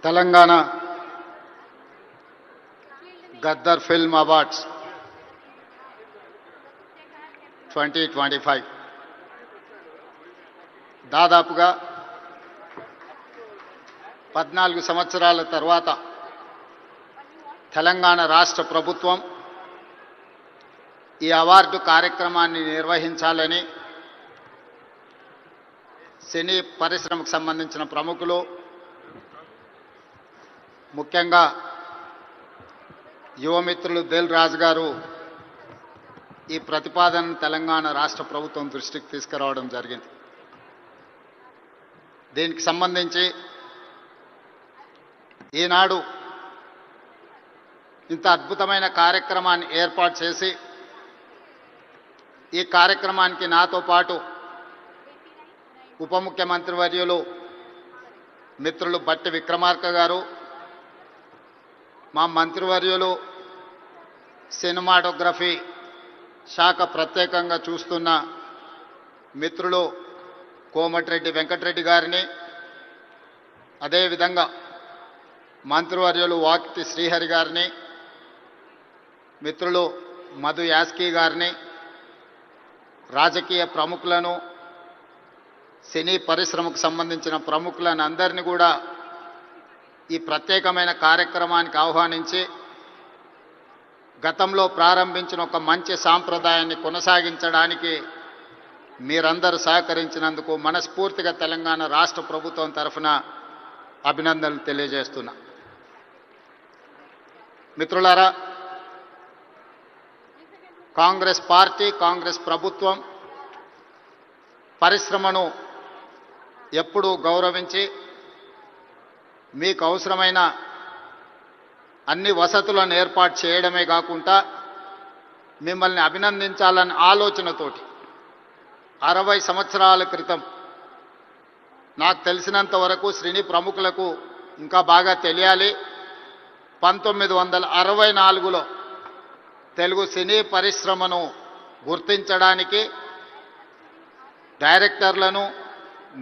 Telangana Gaddar film awards 2025 దాదాపుగా 14 సంవత్సరాల తర్వాత తెలంగాణ రాష్ట్ర ప్రభుత్వం ఈ అవార్డు కార్యక్రమాన్ని నిర్వహించాలని సినీ పరిశ్రమకు సంబంధించిన ప్రముఖులు, ముఖ్యంగా యువమిత్రులు దిల్ రాజు గారు ఈ ప్రతిపాదనను తెలంగాణ రాష్ట్ర ప్రభుత్వం దృష్టికి తీసుకురావడం జరిగింది. దీనికి సంబంధించి ఈనాడు ఇంత అద్భుతమైన కార్యక్రమాన్ని ఏర్పాటు చేసి ఈ కార్యక్రమానికి నాతో పాటు ఉప ముఖ్యమంత్రి వర్యులు మిత్రులు బట్టి విక్రమార్క గారు, మా మంత్రివర్యులు సినిమాటోగ్రఫీ శాఖ ప్రత్యేకంగా చూస్తున్న మిత్రులు కోమటిరెడ్డి వెంకటరెడ్డి గారిని, అదేవిధంగా మంత్రివర్యులు వాకిటి శ్రీహరి గారిని, మిత్రులు మధు యాస్కీ గారిని, రాజకీయ ప్రముఖులను, సినీ పరిశ్రమకు సంబంధించిన ప్రముఖులను అందరినీ కూడా ఈ ప్రత్యేకమైన కార్యక్రమానికి ఆహ్వానించి గతంలో ప్రారంభించిన ఒక మంచి సాంప్రదాయాన్ని కొనసాగించడానికి మీరందరూ సహకరించినందుకు మనస్ఫూర్తిగా తెలంగాణ రాష్ట్ర ప్రభుత్వం తరఫున అభినందనలు తెలియజేస్తున్నా. మిత్రులారా, కాంగ్రెస్ పార్టీ, కాంగ్రెస్ ప్రభుత్వం పరిశ్రమను ఎప్పుడూ గౌరవించి మీకు అవసరమైన అన్ని వసతులను ఏర్పాటు చేయడమే కాకుండా మిమ్మల్ని అభినందించాలన్న ఆలోచనతోటి 60 సంవత్సరాల క్రితం, నాకు తెలిసినంత వరకు సినీ ప్రముఖులకు ఇంకా బాగా తెలియాలి, 1964లో తెలుగు సినీ పరిశ్రమను గుర్తించడానికి డైరెక్టర్లను,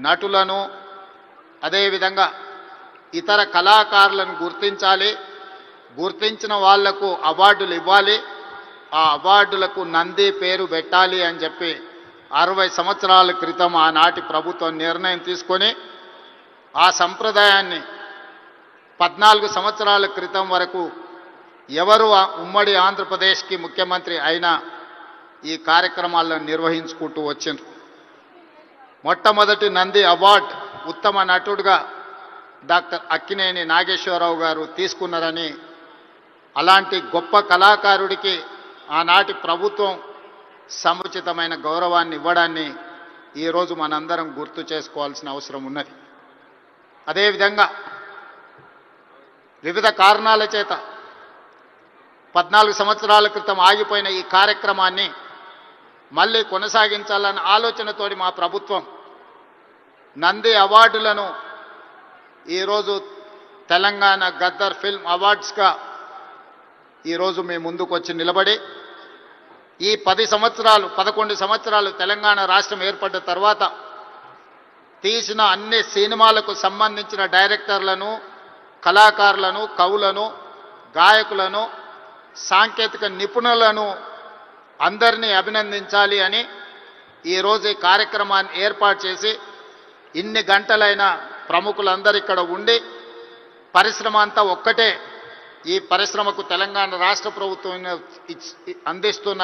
నటులను, అదేవిధంగా ఇతర కళాకారులను గుర్తించాలి, గుర్తించిన వాళ్లకు అవార్డులు ఇవ్వాలి, ఆ అవార్డులకు నంది పేరు పెట్టాలి అని చెప్పి 60 సంవత్సరాల క్రితం ఆనాటి ప్రభుత్వం నిర్ణయం తీసుకొని ఆ సంప్రదాయాన్ని 14 సంవత్సరాల క్రితం వరకు ఎవరు ఉమ్మడి ఆంధ్రప్రదేశ్కి ముఖ్యమంత్రి అయినా ఈ కార్యక్రమాలను నిర్వహించుకుంటూ వచ్చింది. మొట్టమొదటి నంది అవార్డు ఉత్తమ నటుడుగా డాక్టర్ అక్కినేని నాగేశ్వరరావు గారు తీసుకున్నారని, అలాంటి గొప్ప కళాకారుడికి ఆనాటి ప్రభుత్వం సముచితమైన గౌరవాన్ని ఇవ్వడాన్ని ఈరోజు మనందరం గుర్తు చేసుకోవాల్సిన అవసరం ఉన్నది. అదేవిధంగా వివిధ కారణాల చేత 14 సంవత్సరాల క్రితం ఆగిపోయిన ఈ కార్యక్రమాన్ని మళ్ళీ కొనసాగించాలన్న ఆలోచనతోటి మా ప్రభుత్వం నంది అవార్డులను ఈరోజు తెలంగాణ గద్దర్ ఫిల్మ్ అవార్డ్స్గా ఈరోజు మీ ముందుకు వచ్చి నిలబడి ఈ 11 సంవత్సరాలు తెలంగాణ రాష్ట్రం ఏర్పడ్డ తర్వాత తీసిన అన్ని సినిమాలకు సంబంధించిన డైరెక్టర్లను, కళాకారులను, కవులను, గాయకులను, సాంకేతిక నిపుణులను అందరినీ అభినందించాలి అని ఈరోజు ఈ కార్యక్రమాన్ని ఏర్పాటు చేసి ఇన్ని గంటలైనా ప్రముఖులందరూ ఇక్కడ ఉండి పరిశ్రమ అంతా ఒక్కటే, ఈ పరిశ్రమకు తెలంగాణ రాష్ట్ర ప్రభుత్వం అందిస్తున్న